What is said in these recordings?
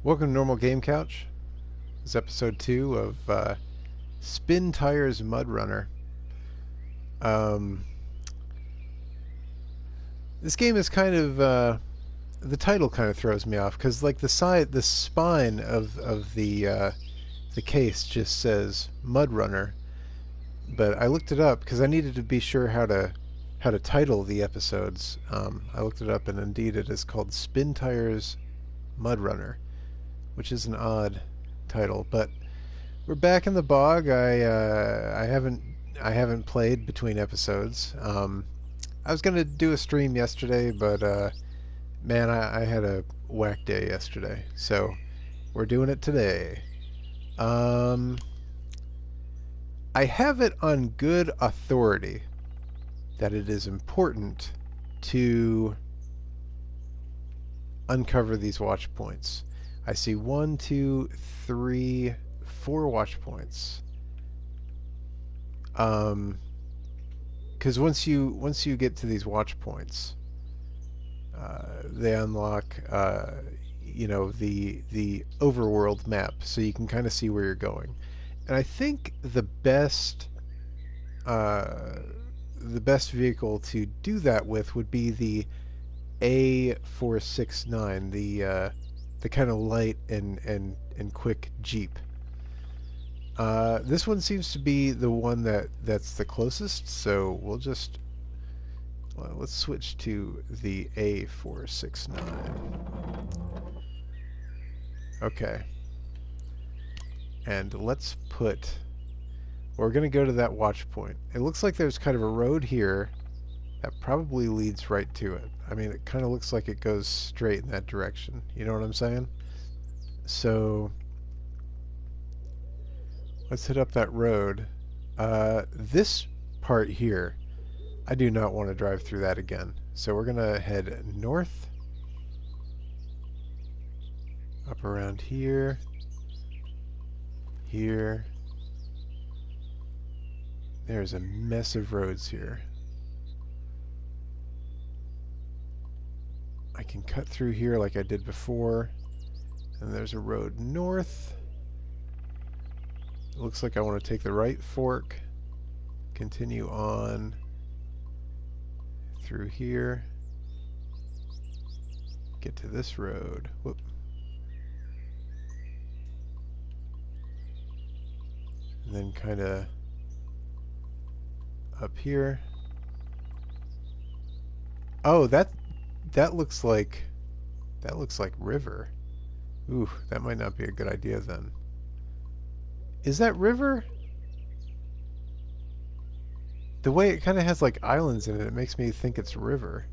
Welcome to Normal Game Couch. This is episode 2 of Spintires Mudrunner. Um, this game is kind of the title kind of throws me off because like the spine of the case just says Mudrunner, but I looked it up because I needed to be sure how to title the episodes. I looked it up and indeed it is called Spintires Mudrunner, which is an odd title, but we're back in the bog. I haven't played between episodes. I was gonna do a stream yesterday, but man, I had a whack day yesterday, so we're doing it today. Um, I have it on good authority that it is important to uncover these watch points. I see 1, 2, 3, 4 watch points. Because once you get to these watch points, they unlock the overworld map, so you can kind of see where you're going. And I think uh, the best vehicle to do that with would be the A469, the kind of light and quick Jeep. This one seems to be the one that's the closest, so let's switch to the A469. Okay. And we're going to go to that watch point. It looks like there's kind of a road here that probably leads right to it. I mean, it kind of looks like it goes straight in that direction. You know what I'm saying? So let's hit up that road. This part here, I do not want to drive through that again. So we're going to head north, up around here, here. There's a mess of roads here. I can cut through here like I did before. And there's a road north. It looks like I want to take the right fork, continue on through here, get to this road. Whoop. And then kind of up here. Oh, that looks like river. Ooh, that might not be a good idea then. Is that river? The way it kind of has like islands in it, it makes me think it's river.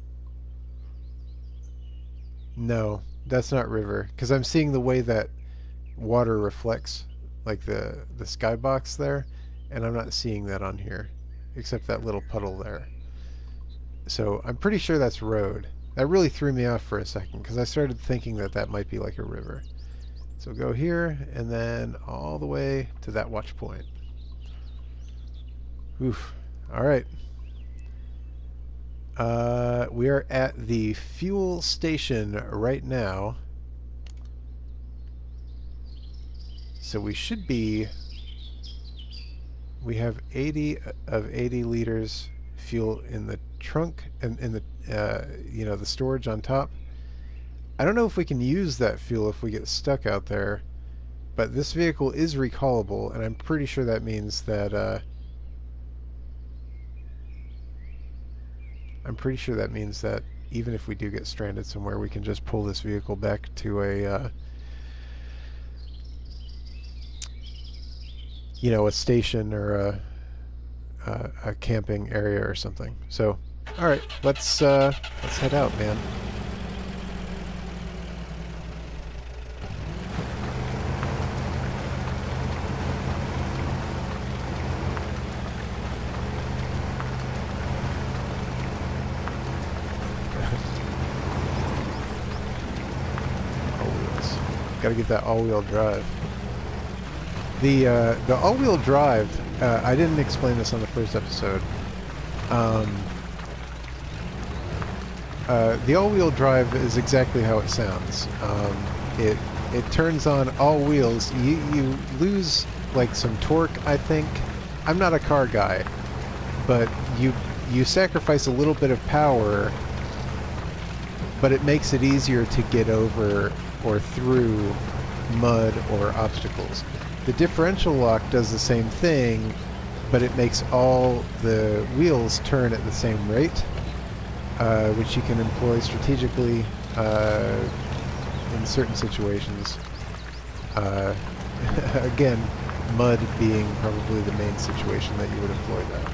No, that's not river, because I'm seeing the way that water reflects, like the skybox there, and I'm not seeing that on here, except that little puddle there. So I'm pretty sure that's road. That really threw me off for a second, because I started thinking that might be like a river. So go here, and then all the way to that watch point. Oof. Alright. We are at the fuel station right now. So we should be... We have 80 of 80 liters fuel in the trunk, and in the, the storage on top. I don't know if we can use that fuel if we get stuck out there, but this vehicle is recallable, and I'm pretty sure that means that even if we do get stranded somewhere, we can just pull this vehicle back to a station or a camping area or something. So, all right, let's head out, man. Got to get that all-wheel drive. The all-wheel drive, I didn't explain this on the first episode. The all-wheel drive is exactly how it sounds. It it turns on all wheels. You lose like some torque, I think. I'm not a car guy, but you sacrifice a little bit of power, but it makes it easier to get over or through mud or obstacles. The differential lock does the same thing, but it makes all the wheels turn at the same rate, which you can employ strategically in certain situations. Again, mud being probably the main situation that you would employ that.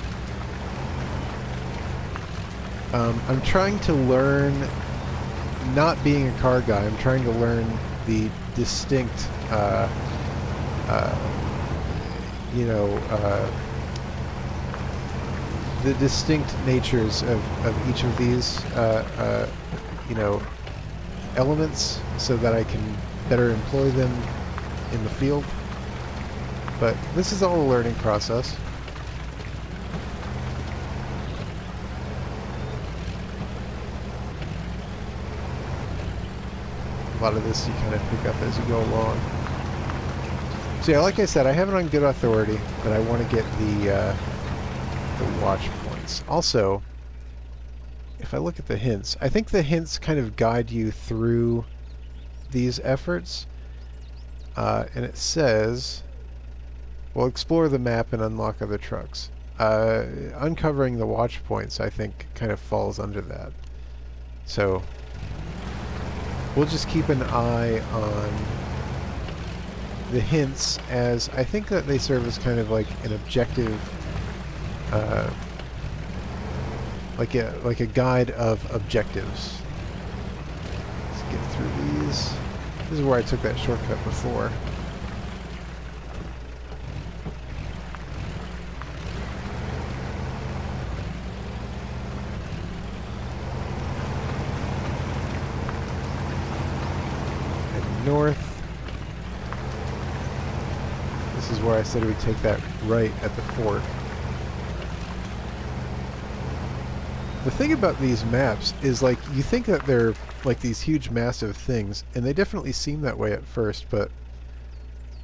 I'm trying to learn, not being a car guy, I'm trying to learn the distinct, the distinct natures of each of these, elements, so that I can better employ them in the field. But this is all a learning process. A lot of this you kind of pick up as you go along. So yeah, like I said, I have it on good authority that I want to get the watch points. Also, if I look at the hints, I think the hints kind of guide you through these efforts. And it says, well, explore the map and unlock other trucks. Uncovering the watch points, I think, kind of falls under that. So we'll just keep an eye on the hints, as I think that they serve as kind of like an objective, like a guide of objectives. Let's get through these. This is where I took that shortcut before. And north. This is where I said we'd take that right at the fort. The thing about these maps is, like, you think that they're like these huge massive things, and they definitely seem that way at first, but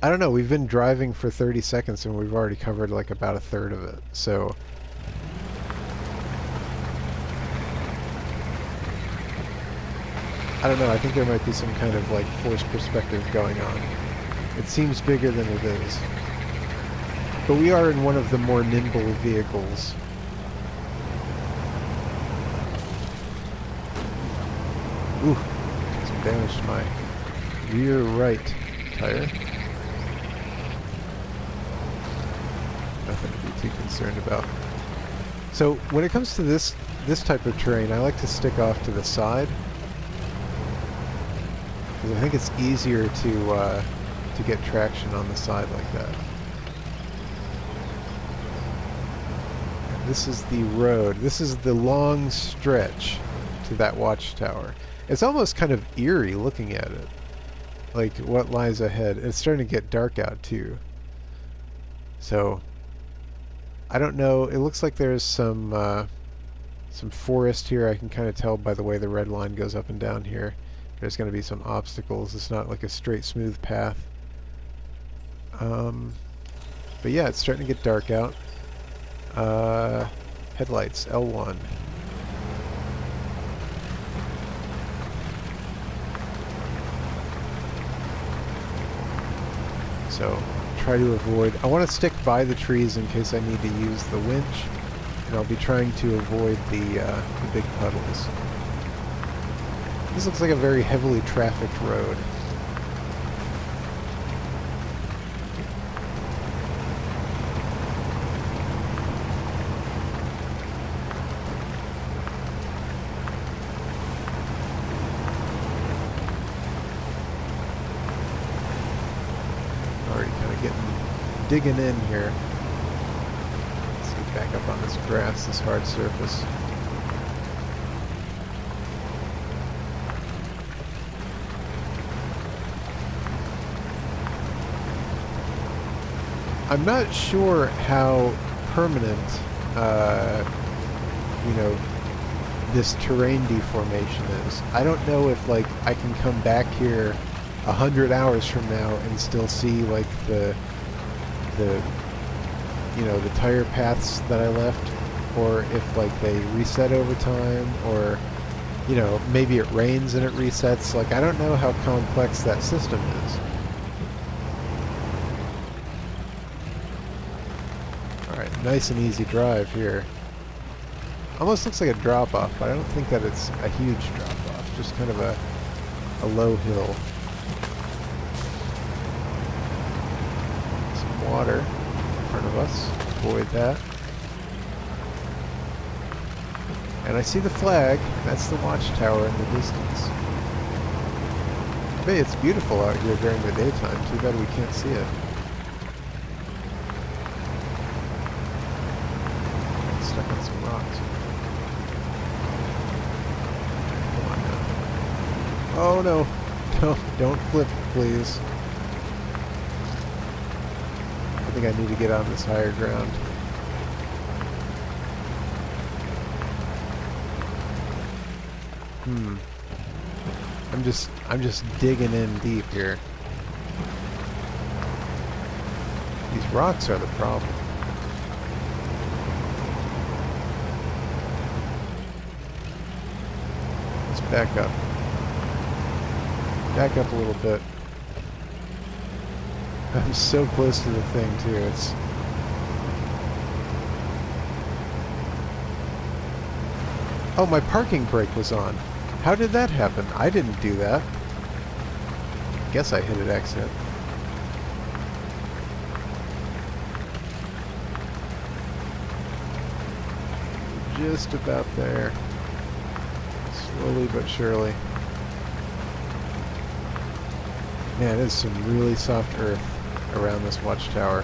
I don't know, we've been driving for 30 seconds and we've already covered like about a third of it, so I don't know, I think there might be some kind of like forced perspective going on. It seems bigger than it is. But we are in one of the more nimble vehicles. Ooh, some damage to my rear right tire. Nothing to be too concerned about. So when it comes to this type of terrain, I like to stick off to the side, because I think it's easier to get traction on the side like that. And this is the road. This is the long stretch to that watchtower. It's almost kind of eerie looking at it, like what lies ahead. It's starting to get dark out too, so I don't know. It looks like there's some forest here. I can kind of tell by the way the red line goes up and down here. There's going to be some obstacles. It's not like a straight smooth path. But yeah, it's starting to get dark out. Headlights, L1. So try to avoid. I want to stick by the trees in case I need to use the winch, and I'll be trying to avoid the big puddles. This looks like a very heavily trafficked road. Digging in here. Let's get back up on this grass, this hard surface. I'm not sure how permanent, this terrain deformation is. I don't know if, like, I can come back here 100 hours from now and still see like the the tire paths that I left, or if like they reset over time, or maybe it rains and it resets. Like, I don't know how complex that system is. Alright, nice and easy drive here. Almost looks like a drop-off, but I don't think that it's a huge drop-off. Just kind of a low hill. Some water in front of us. Avoid that. And I see the flag. That's the watchtower in the distance. Hey, it's beautiful out here during the daytime. Too bad we can't see it. Stuck on some rocks. Come on now. Oh no. Don't flip, please. I think I need to get on this higher ground. I'm just digging in deep here. These rocks are the problem. Let's back up. Back up a little bit. I'm so close to the thing too. It's Oh, my parking brake was on. How did that happen? I didn't do that. Guess I hit it accident. Just about there. Slowly but surely. Man, there's some really soft earth around this watchtower.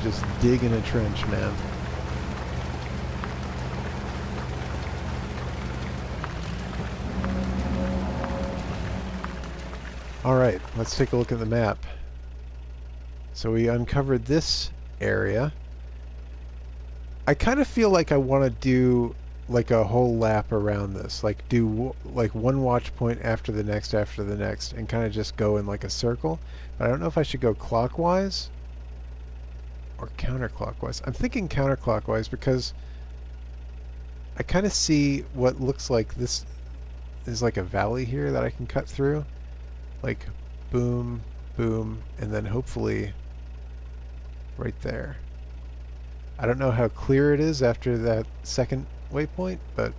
Just digging a trench, man. Alright, let's take a look at the map. So we uncovered this area. I kind of feel like I want to do like a whole lap around this. Like do like one watch point after the next, and kind of just go in like a circle. But I don't know if I should go clockwise or counterclockwise. I'm thinking counterclockwise because I kind of see what looks like this is like a valley here that I can cut through. Like boom, boom, and then hopefully right there. I don't know how clear it is after that second waypoint, but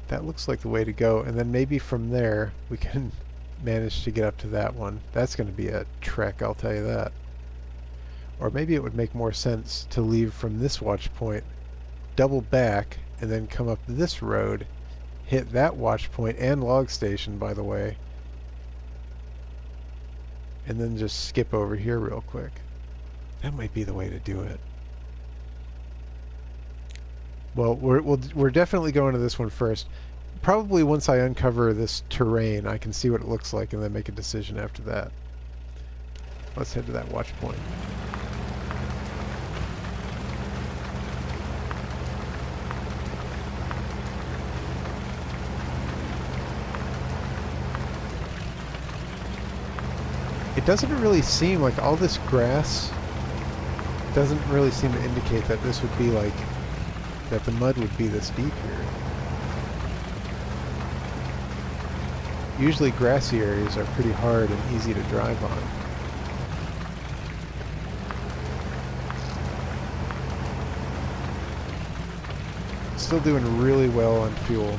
that looks like the way to go. And then maybe from there we can manage to get up to that one. That's going to be a trek, I'll tell you that. Or maybe it would make more sense to leave from this watch point, double back, and then come up this road, hit that watch point and log station, by the way, and then just skip over here real quick. That might be the way to do it. Well, we're definitely going to this one first. Probably once I uncover this terrain, I can see what it looks like and then make a decision after that. Let's head to that watch point. It doesn't really seem like all this grass doesn't really seem to indicate that this would be like, that the mud would be this deep here. Usually grassy areas are pretty hard and easy to drive on. Still doing really well on fuel.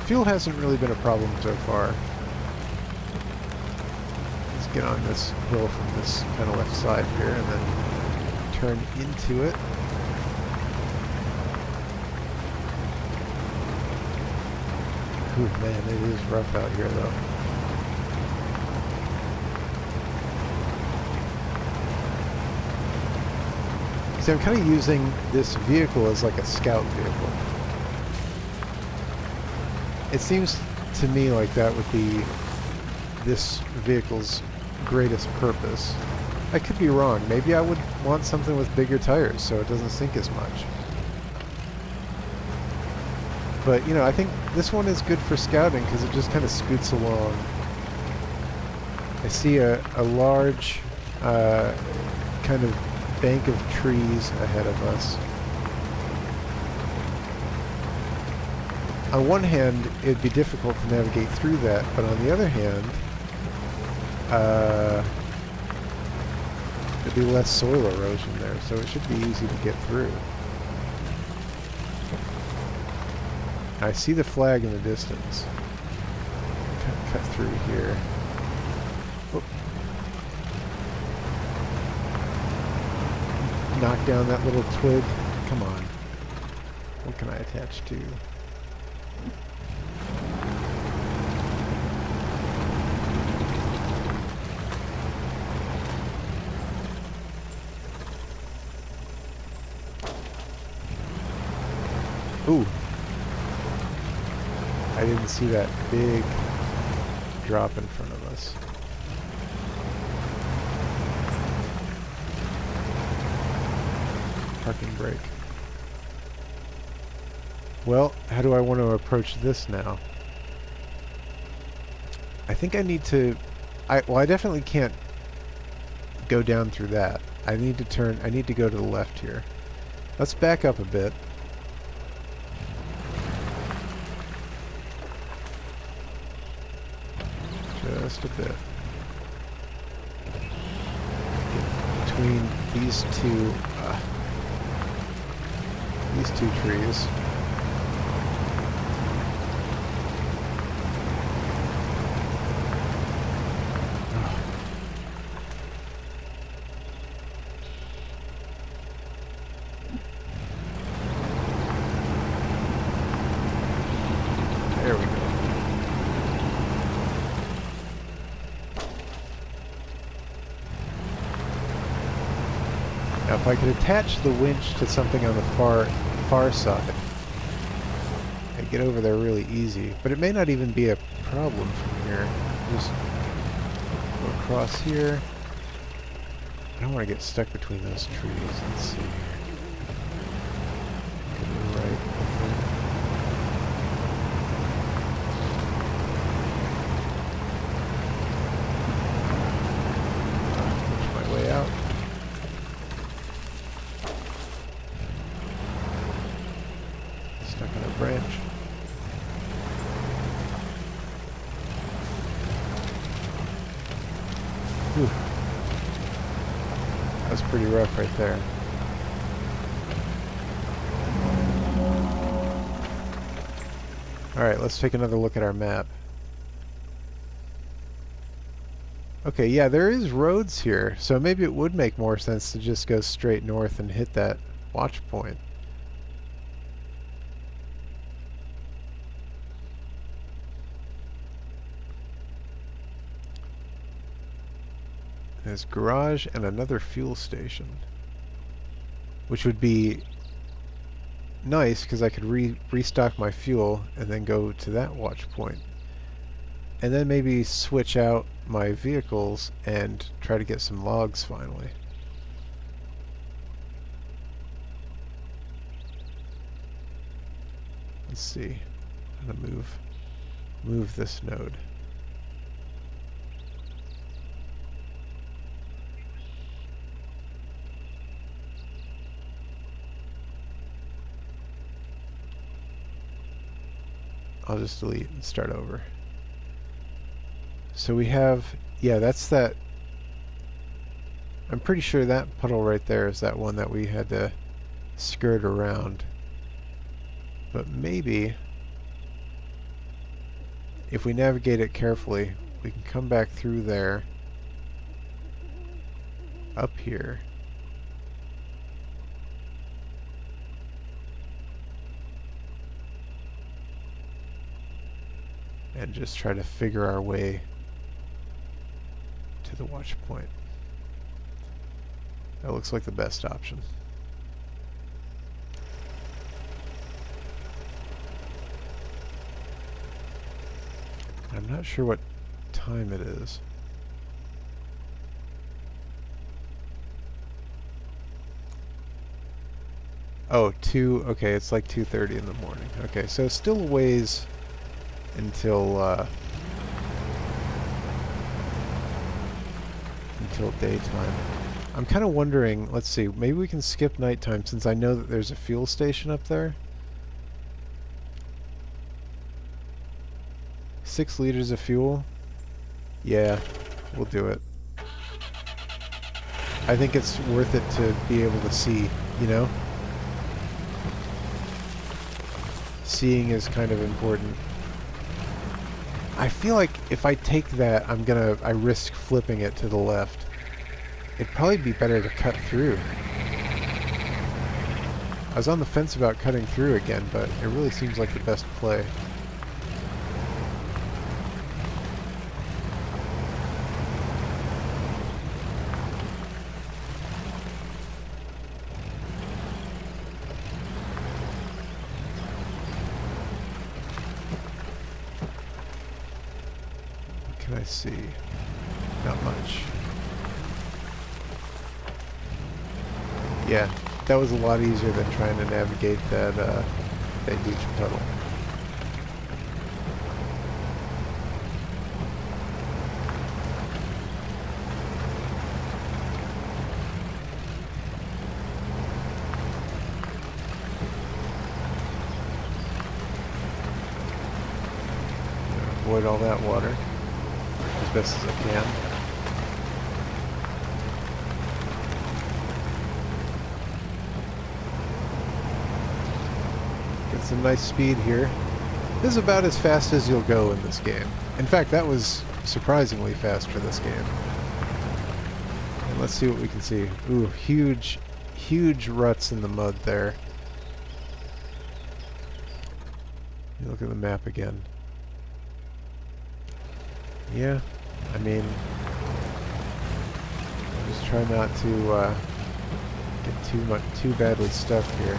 Fuel hasn't really been a problem so far. Get on this hill from this kind of left side here and then turn into it. Ooh, man, it is rough out here though. See, I'm kind of using this vehicle as like a scout vehicle. It seems to me like that would be this vehicle's greatest purpose. I could be wrong. Maybe I would want something with bigger tires so it doesn't sink as much. But, you know, I think this one is good for scouting because it just kind of scoots along. I see a large kind of bank of trees ahead of us. On one hand, it'd be difficult to navigate through that, but on the other hand, there'd be less soil erosion there, so it should be easy to get through. I see the flag in the distance. Cut through here. Oop. Knock down that little twig. Come on. What can I attach to? Ooh. I didn't see that big drop in front of us. Parking brake. Well, how do I want to approach this now? I think I need to... well, I definitely can't go down through that. I need to turn... I need to go to the left here. Let's back up a bit. Just a bit. Between these two trees. There we go. Now if I could attach the winch to something on the far side, I'd get over there really easy. But it may not even be a problem from here. Just go across here. I don't want to get stuck between those trees. Let's see here. Go to the right. Push my way out. Stuck on a branch. Whew. That was pretty rough right there. Alright, let's take another look at our map. Okay, yeah, there is roads here, so maybe it would make more sense to just go straight north and hit that watch point. There's garage and another fuel station, which would be nice because I could restock my fuel and then go to that watch point, and then maybe switch out my vehicles and try to get some logs finally. Let's see. I'm gonna move this node. I'll just delete and start over. So we have, yeah, that's that. I'm pretty sure that puddle right there is that one that we had to skirt around. But maybe if we navigate it carefully, we can come back through there, up here. And just try to figure our way to the watch point. That looks like the best option. I'm not sure what time it is. Oh, 2. Okay, it's like 2:30 in the morning. Okay, so still a ways until daytime. I'm kind of wondering, let's see, maybe we can skip nighttime since I know that there's a fuel station up there. 6 liters of fuel? Yeah, we'll do it. I think it's worth it to be able to see, you know? Seeing is kind of important. I feel like if I take that, I risk flipping it to the left. It'd probably be better to cut through. I was on the fence about cutting through again, but it really seems like the best play. What can I see? Not much. Yeah, that was a lot easier than trying to navigate that huge puddle. Avoid all that water as best as I can. Get some nice speed here. This is about as fast as you'll go in this game. In fact, that was surprisingly fast for this game. And let's see what we can see. Ooh, huge ruts in the mud there. Look at the map again. Yeah, I mean, just try not to get too badly stuck here.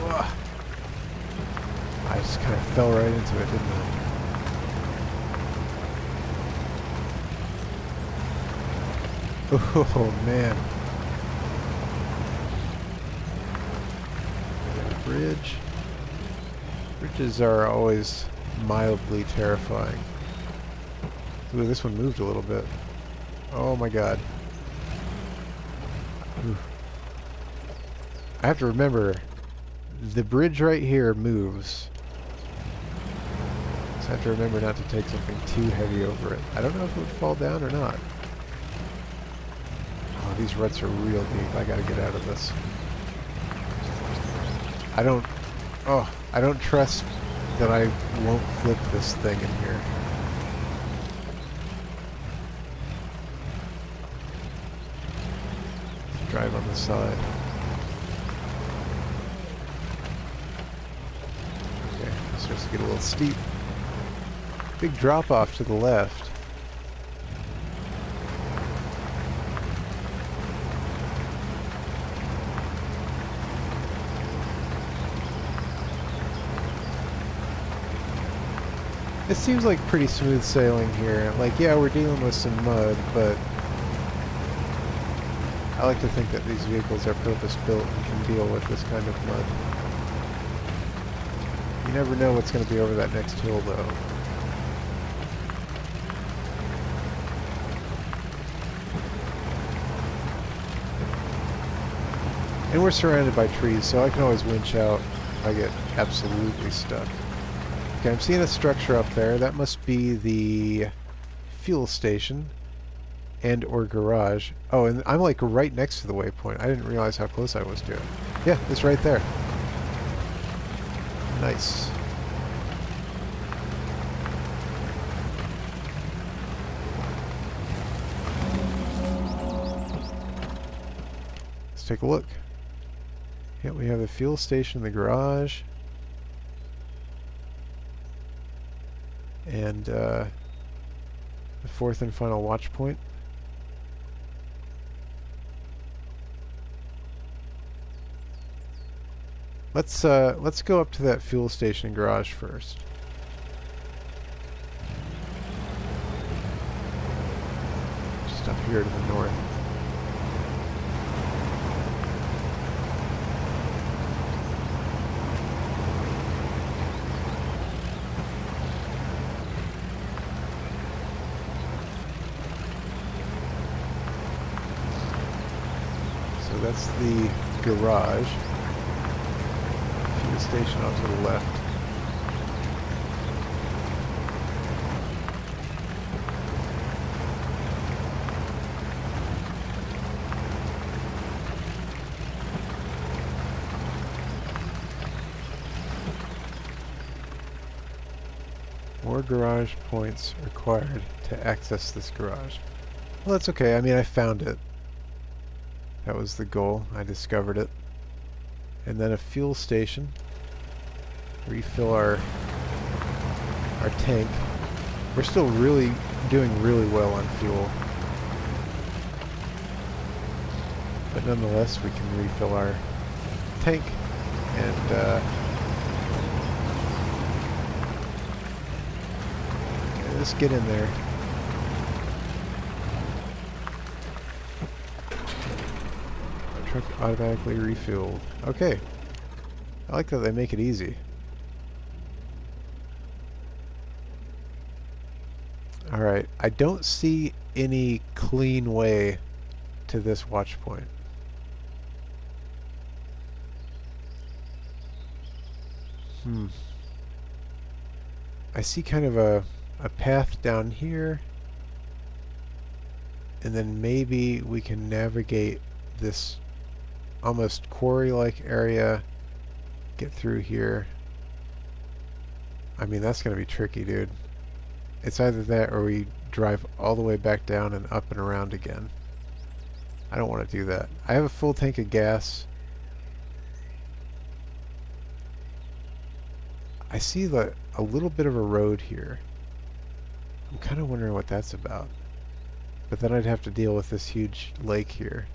Ugh. I just kind of fell right into it, didn't I? Oh man. Bridge. Bridges are always mildly terrifying. Ooh, this one moved a little bit. Oh my god. Ooh. I have to remember, the bridge right here moves. So I have to remember not to take something too heavy over it. I don't know if it would fall down or not. Oh, these ruts are real deep. I gotta get out of this. I don't trust that I won't flip this thing in here. Drive on the side. Okay, it starts to get a little steep. Big drop off to the left. It seems like pretty smooth sailing here. Like, yeah, we're dealing with some mud, but I like to think that these vehicles are purpose-built and can deal with this kind of mud. You never know what's going to be over that next hill, though. And we're surrounded by trees, so I can always winch out if I get absolutely stuck. Okay, I'm seeing a structure up there. That must be the fuel station and or garage. Oh, and I'm like right next to the waypoint. I didn't realize how close I was to it. Yeah, it's right there. Nice. Let's take a look. Yeah, we have a fuel station in the garage. And the fourth and final watch point. Let's go up to that fuel station garage first. Just up here to the north. So that's the garage. Fuel station off to the left. More garage points required to access this garage. Well, that's okay. I mean, I found it. That was the goal. I discovered it. And then a fuel station. Refill our tank. We're still doing really well on fuel. But nonetheless, we can refill our tank and let's get in there. Our truck automatically refueled. Okay. I like that they make it easy. Alright, I don't see any clean way to this watch point. I see kind of a path down here, and then maybe we can navigate this almost quarry-like area, get through here. I mean, that's gonna be tricky, dude. It's either that or we drive all the way back down and up and around again. I don't want to do that. I have a full tank of gas. I see a little bit of a road here. I'm kind of wondering what that's about. But then I'd have to deal with this huge lake here.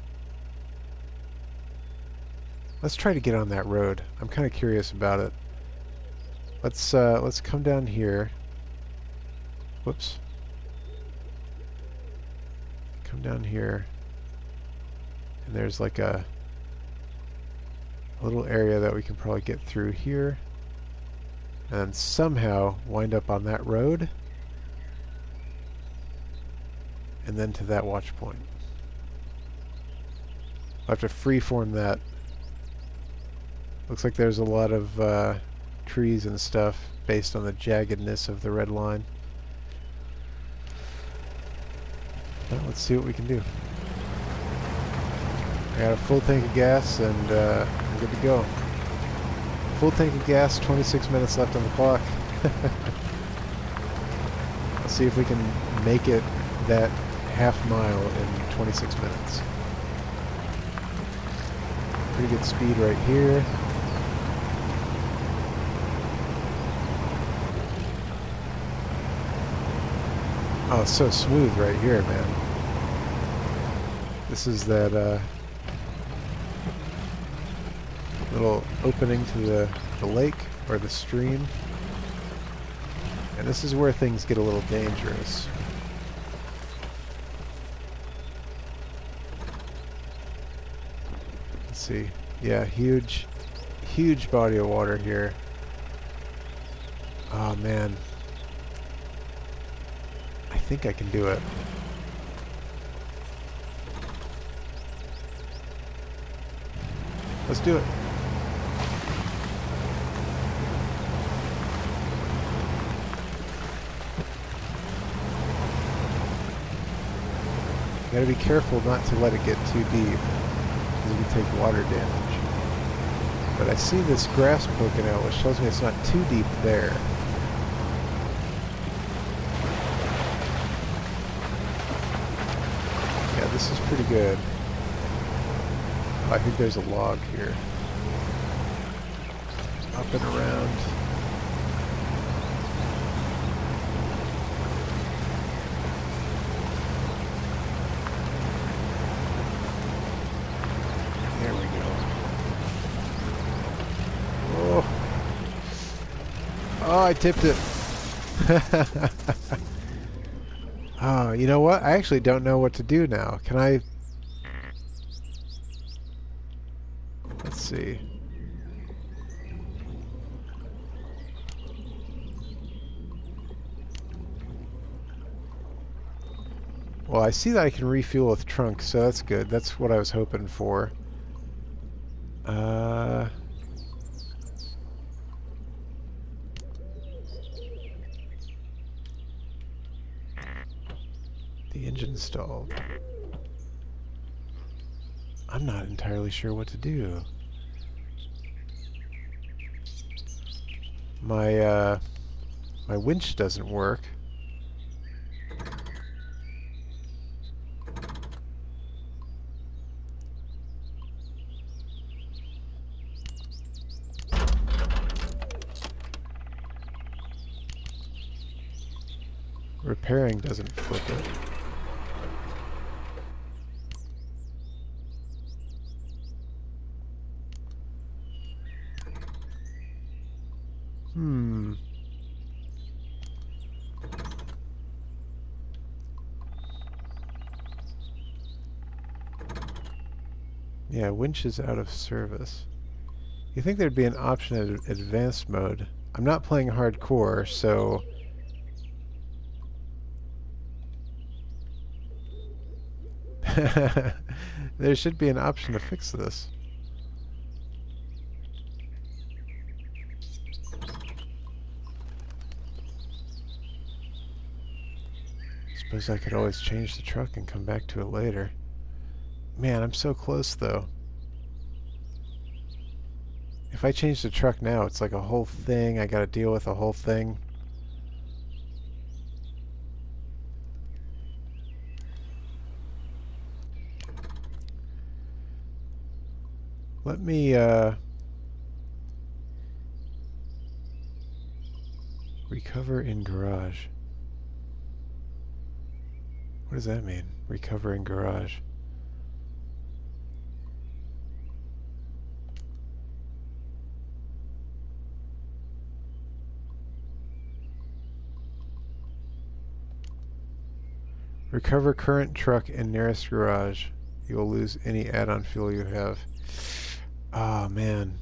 Let's try to get on that road. I'm kind of curious about it. Let's come down here. Whoops. Come down here. And there's like a little area that we can probably get through here. And somehow wind up on that road. And then to that watch point. I'll have to freeform that. Looks like there's a lot of trees and stuff based on the jaggedness of the red line. Well, let's see what we can do. I got a full tank of gas and I'm good to go. Full tank of gas, 26 minutes left on the clock. Let's see if we can make it that half mile in 26 minutes. Pretty good speed right here. Oh, it's so smooth right here, man. This is that little opening to the lake or the stream. And this is where things get a little dangerous. Let's see. Yeah, huge body of water here. Oh man. I think I can do it. Let's do it. You gotta be careful not to let it get too deep, because you can take water damage. But I see this grass poking out, which tells me it's not too deep there. Yeah, this is pretty good. I think there's a log here. Up and around. There we go. Oh, oh, I tipped it. Oh, you know what? I actually don't know what to do now. Can I... Let's see. Well, I see that I can refuel with trunk, so that's good. That's what I was hoping for. Uh, the engine stalled. I'm not entirely sure what to do. My winch doesn't work. Repairing doesn't flip it. Hmm. Yeah, winch is out of service. You think there'd be an option at advanced mode. I'm not playing hardcore, so... there should be an option to fix this. Suppose I could always change the truck and come back to it later. Man, I'm so close, though. If I change the truck now, it's like a whole thing. I gotta deal with a whole thing. Let me, recover in garage. What does that mean? Recover in garage. Recover current truck in nearest garage. You will lose any add-on fuel you have. Oh, man.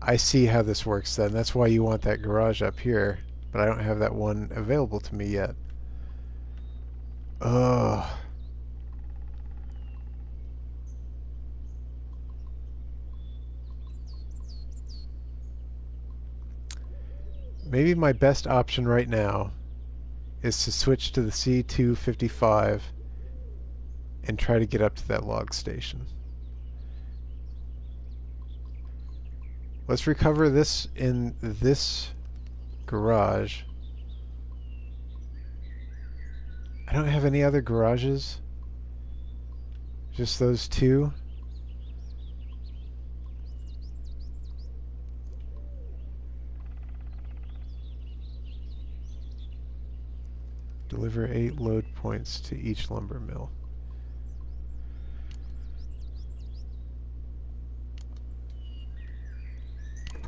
I see how this works then. That's why you want that garage up here. But I don't have that one available to me yet. Ugh. Maybe my best option right now is to switch to the C255 and try to get up to that log station. Let's recover this in this garage. I don't have any other garages. Just those two. Deliver 8 load points to each lumber mill.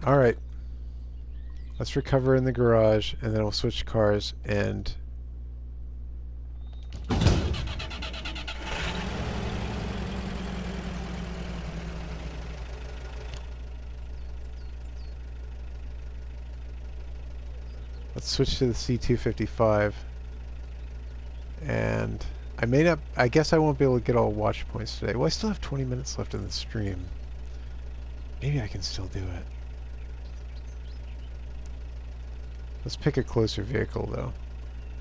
Alright. Let's recover in the garage, and then we'll switch cars and... let's switch to the C255. And I may not... I guess I won't be able to get all watch points today. Well, I still have 20 minutes left in the stream. Maybe I can still do it. Let's pick a closer vehicle, though.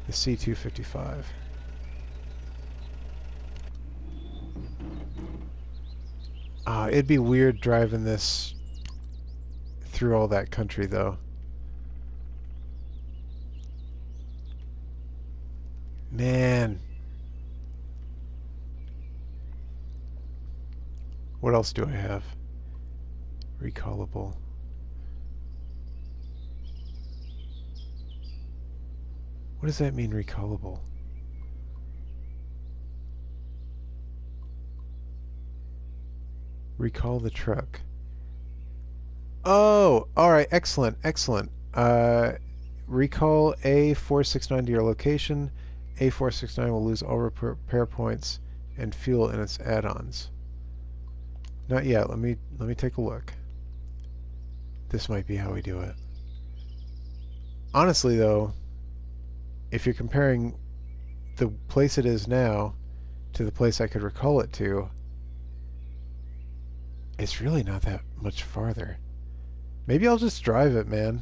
The C255. It'd be weird driving this through all that country, though. Man. What else do I have? Recallable. What does that mean, recallable? Recall the truck. Oh, alright, excellent, excellent. Recall A469 to your location. A469 will lose all repair points and fuel in its add-ons. Not yet. Let me take a look. This might be how we do it. Honestly, though, if you're comparing the place it is now to the place I could recall it to, It's really not that much farther. Maybe I'll just drive it, man.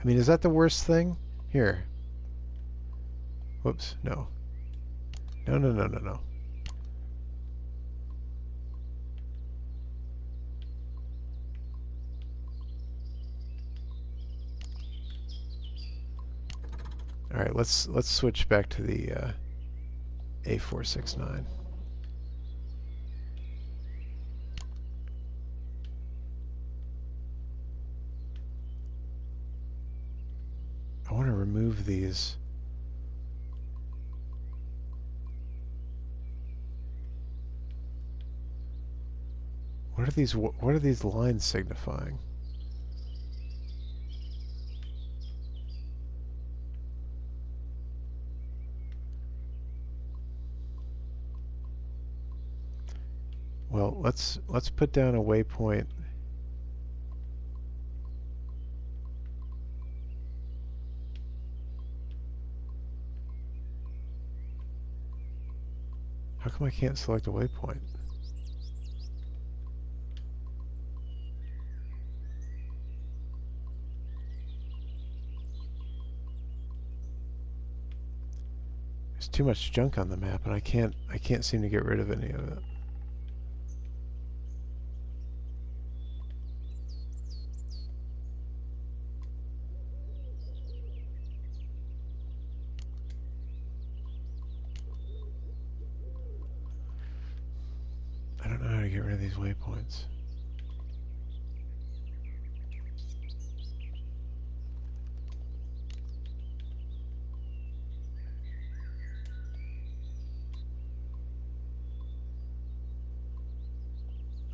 I mean, is that the worst thing? Here. Whoops, no. No, no, no, no, no. All right, let's switch back to the A469. I want to remove these. What are these lines signifying? Well, let's put down a waypoint. How come I can't select a waypoint? There's too much junk on the map, and I can't seem to get rid of any of it. I don't know how to get rid of these waypoints.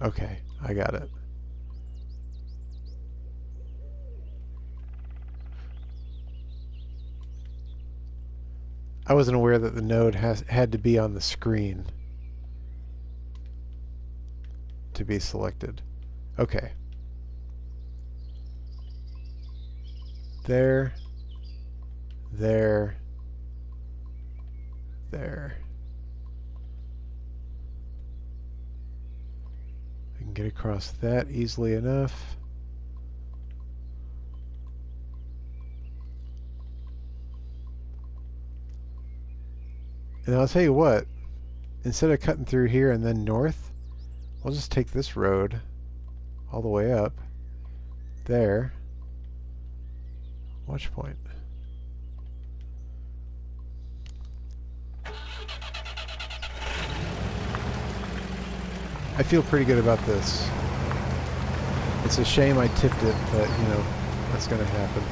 Okay, I got it. I wasn't aware that the node had to be on the screen to be selected. Okay. There. There. There. I can get across that easily enough. And I'll tell you what, instead of cutting through here and then north, I'll just take this road all the way up there. Watch point. I feel pretty good about this. It's a shame I tipped it, but you know, that's gonna happen.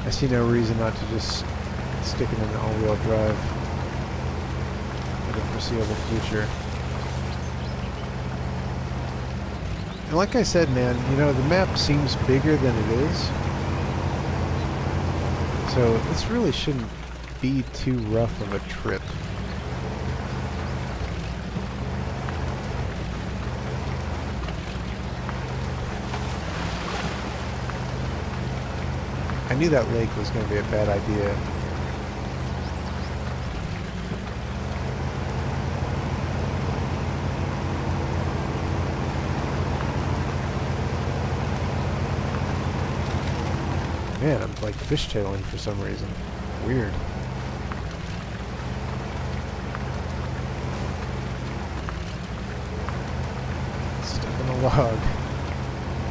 I see no reason not to just stick it in an all-wheel drive for the foreseeable future. And like I said, man, you know, the map seems bigger than it is. So this really shouldn't be too rough of a trip. I knew that lake was going to be a bad idea. Man, I'm like fishtailing for some reason. Weird. Stuck in a log.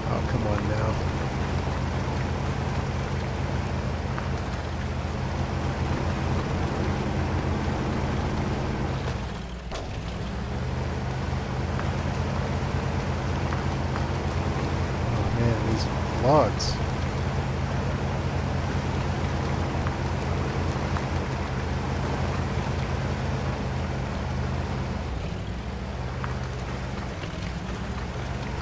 Oh, come on now. Oh man, these logs.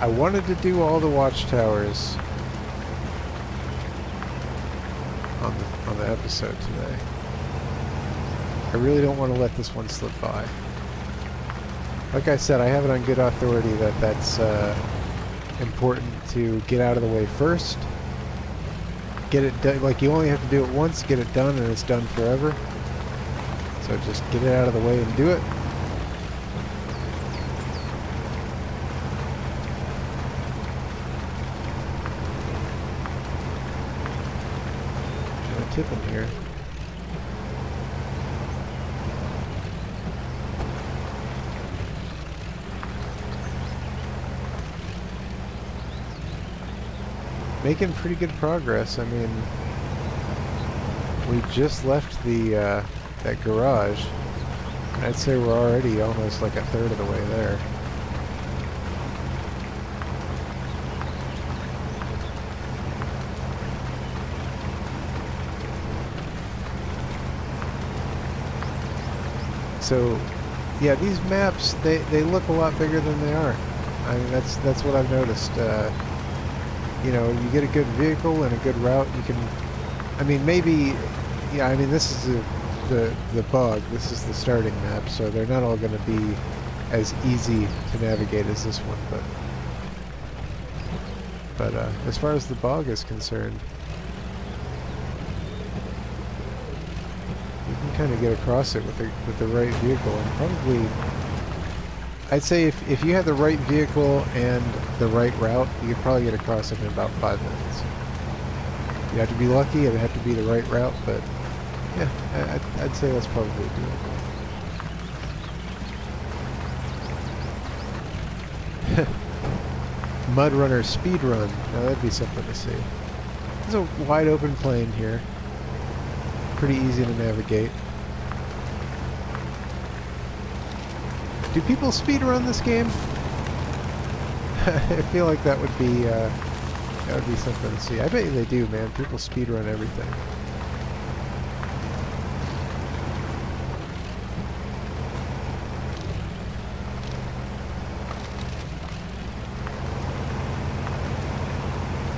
I wanted to do all the watchtowers on the episode today. I really don't want to let this one slip by. Like I said, I have it on good authority that that's important to get out of the way first. Get it done. Like, you only have to do it once, get it done, and it's done forever. So just get it out of the way and do it. Trying to tip him here. Making pretty good progress. I mean, we just left the that garage. I'd say we're already almost like a third of the way there. So, yeah, these maps, they look a lot bigger than they are. I mean, that's what I've noticed. You know, you get a good vehicle and a good route, you can, I mean, maybe, yeah, I mean, this is the bug, this is the starting map, so they're not all going to be as easy to navigate as this one, but as far as the bog is concerned, you can kind of get across it with the right vehicle, and probably, I'd say if you had the right vehicle and the right route, you could probably get across it in about 5 minutes. You have to be lucky, it'd have to be the right route, but yeah, I'd say that's probably doable. Mudrunner speedrun, now that'd be something to see. There's a wide open plain here. Pretty easy to navigate. Do people speedrun this game? I feel like that would be something to see. I bet you they do, man. People speedrun everything.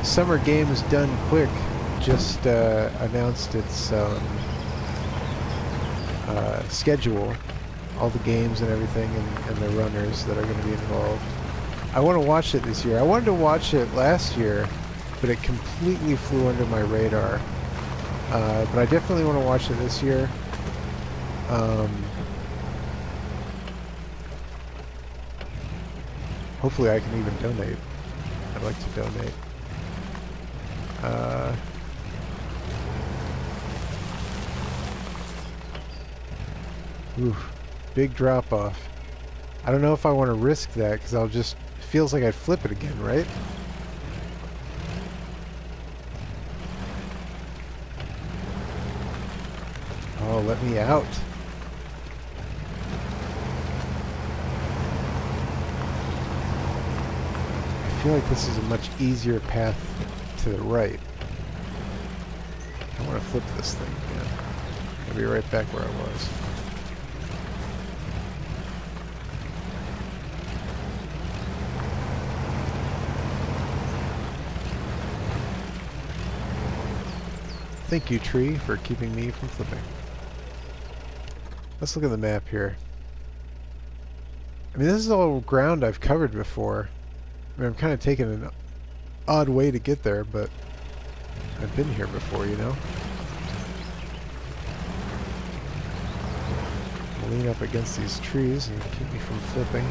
Summer Games Done Quick just announced its schedule. All the games and everything, and the runners that are going to be involved. I want to watch it this year. I wanted to watch it last year, but it completely flew under my radar. But I definitely want to watch it this year. Hopefully I can even donate. I'd like to donate. Oof. Big drop off. I don't know if I want to risk that because I'll just, it feels like I'd flip it again, right? Oh, let me out. I feel like this is a much easier path to the right. I want to flip this thing again. I'll be right back where I was. Thank you, tree, for keeping me from flipping. Let's look at the map here. I mean, this is all ground I've covered before. I mean, I'm kind of taking an odd way to get there, but I've been here before, you know? I'll lean up against these trees and keep me from flipping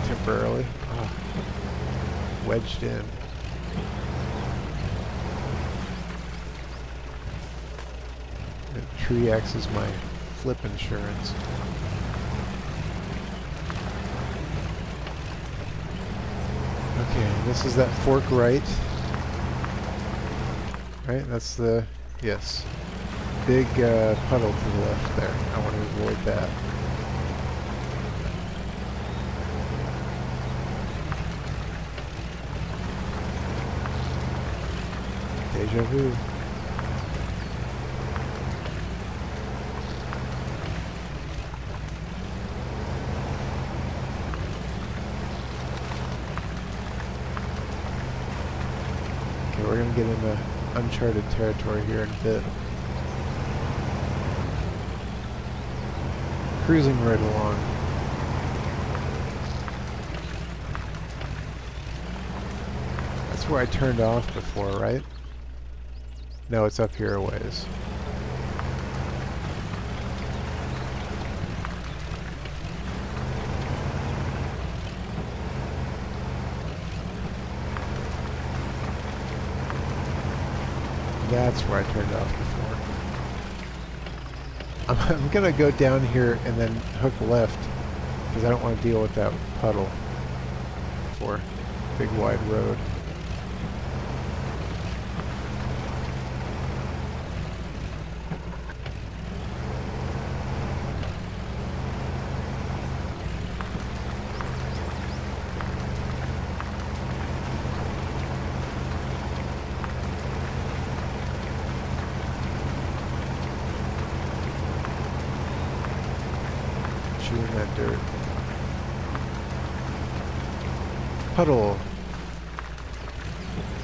temporarily. Oh, wedged in. Tree acts as my flip insurance. Okay, this is that fork right. Right, that's the, yes. Big puddle to the left there. I want to avoid that. Deja vu. We're going to get into uncharted territory here in a bit. Cruising right along. That's where I turned off before, right? No, it's up here a ways. That's where I turned off before. I'm gonna go down here and then hook left because I don't want to deal with that puddle for big wide road. Chewing that dirt. Puddle.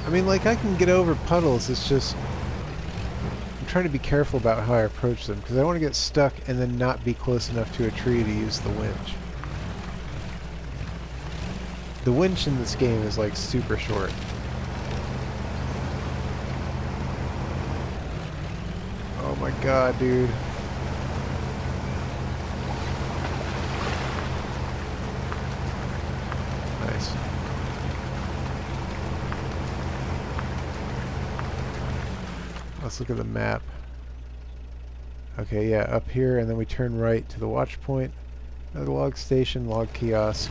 I mean, like, I can get over puddles, it's just I'm trying to be careful about how I approach them because I want to get stuck and then not be close enough to a tree to use the winch. The winch in this game is like super short. Oh my god, dude. Nice. Let's look at the map. Okay, yeah, up here, and then we turn right to the watch point. Another log station, log kiosk.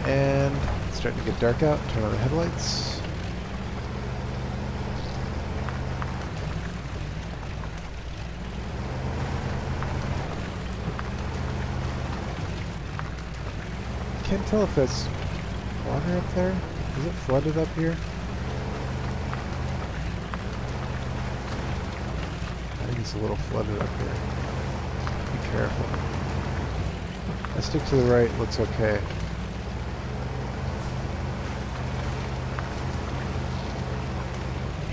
And it's starting to get dark out. Turn on the headlights. Can't tell if that's water up there. Is it flooded up here? I think it's a little flooded up here. Be careful. I stick to the right, looks okay.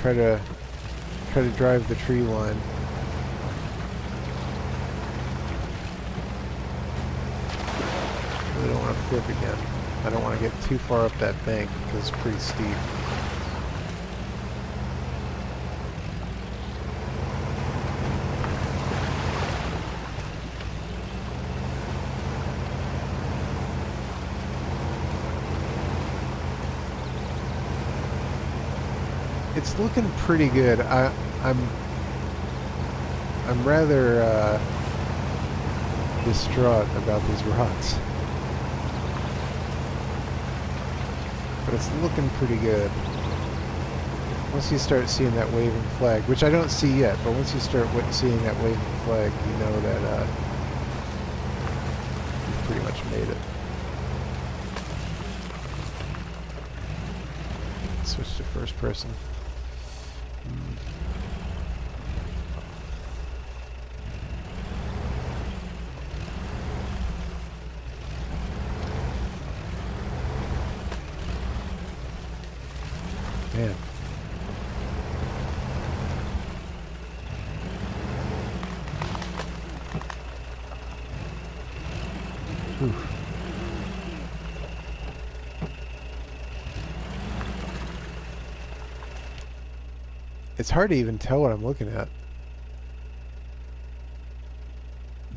Try to drive the tree line. Really don't want to flip again. I don't want to get too far up that bank because it's pretty steep. It's looking pretty good. I'm rather distraught about these rocks, but it's looking pretty good. Once you start seeing that waving flag, which I don't see yet, but once you start seeing that waving flag, you know that you've pretty much made it. Switch to first person. Man. Whew. It's hard to even tell what I'm looking at.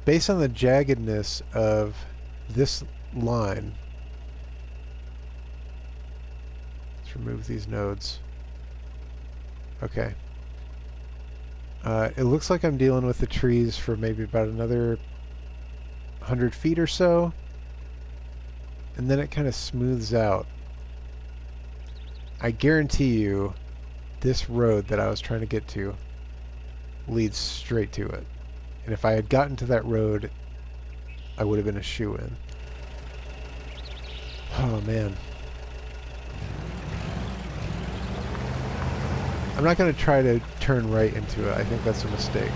Based on the jaggedness of this line, let's remove these nodes. Okay. It looks like I'm dealing with the trees for maybe about another 100 feet or so, and then it kind of smooths out. I guarantee you this road that I was trying to get to leads straight to it. And if I had gotten to that road, I would have been a shoo-in. Oh, man. I'm not going to try to turn right into it. I think that's a mistake.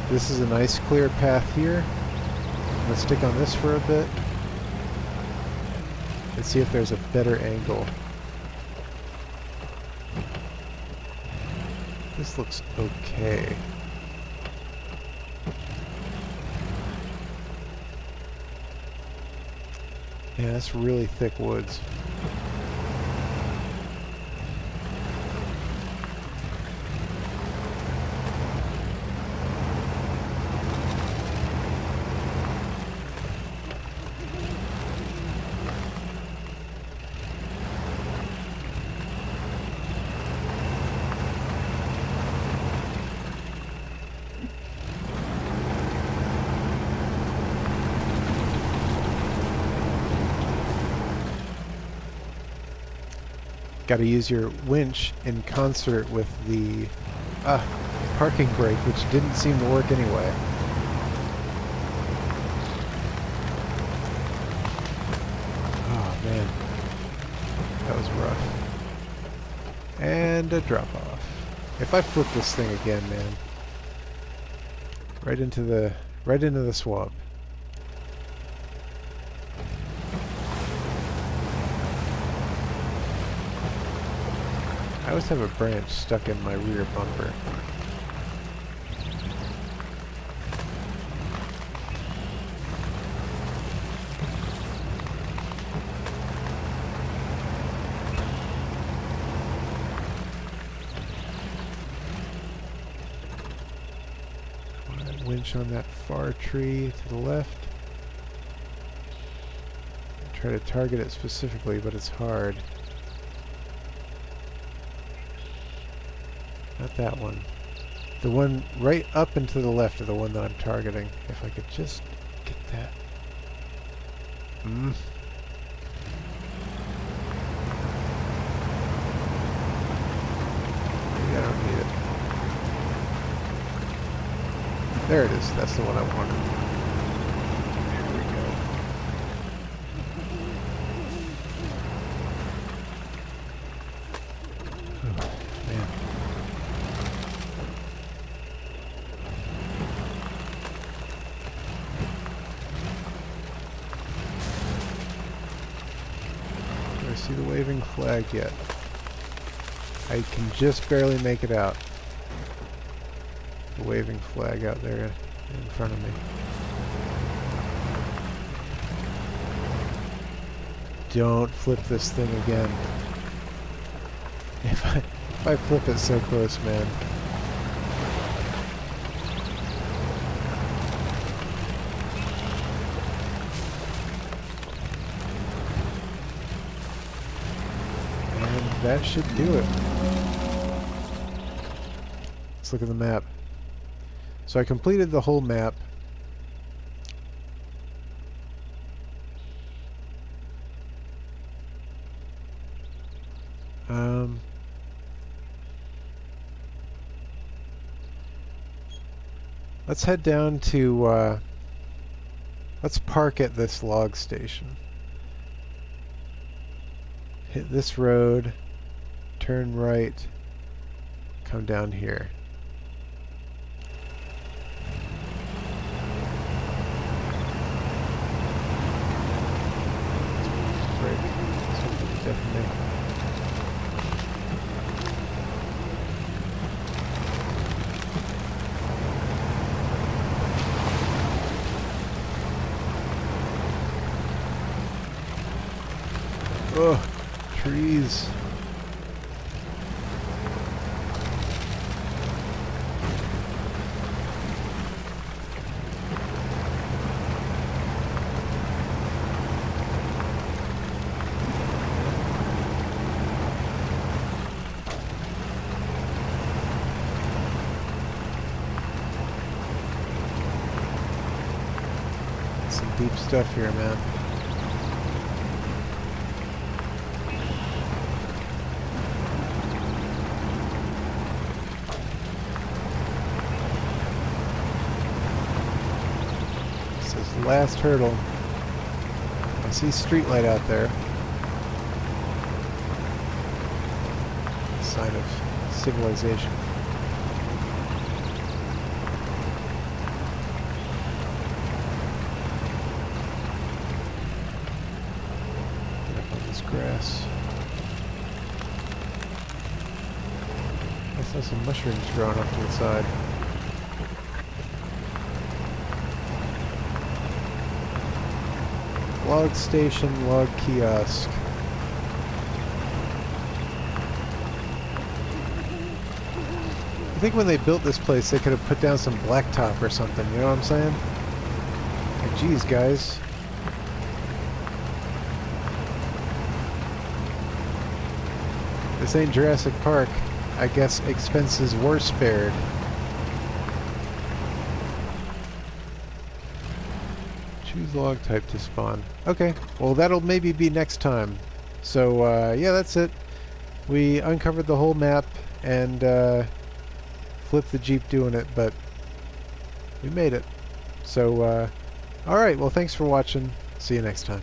This is a nice clear path here. I'm going to stick on this for a bit and see if there's a better angle. This looks okay. Yeah, that's really thick woods. got to use your winch in concert with the parking brake, which didn't seem to work anyway. Oh man, that was rough. And a drop off. If I flip this thing again, man, right into the swamp. I always have a branch stuck in my rear bumper. Winch on that far tree to the left. Try to target it specifically, but it's hard. Not that one. The one right up and to the left of the one that I'm targeting. If I could just get that. Maybe I don't need it. There it is. That's the one I wanted. There we go. Oh, man. Do I see the waving flag yet? I can just barely make it out. The waving flag out there in front of me. Don't flip this thing again. If I flip it so close, man. And that should do it. Let's look at the map. So I completed the whole map. Let's head down to, let's park at this log station. Hit this road, turn right, come down here. Definitely. Oh, trees. Some deep stuff here, man. This is the last hurdle. I see streetlight out there. Sign of civilization. Grass. I saw some mushrooms growing off to the side. Log station, log kiosk. I think when they built this place, they could have put down some blacktop or something, you know what I'm saying? Like, geez, guys. This ain't Jurassic Park. I guess expenses were spared. Choose log type to spawn. Okay, well that'll maybe be next time. So yeah, that's it. We uncovered the whole map and flipped the Jeep doing it, but we made it. So, alright, well thanks for watching. See you next time.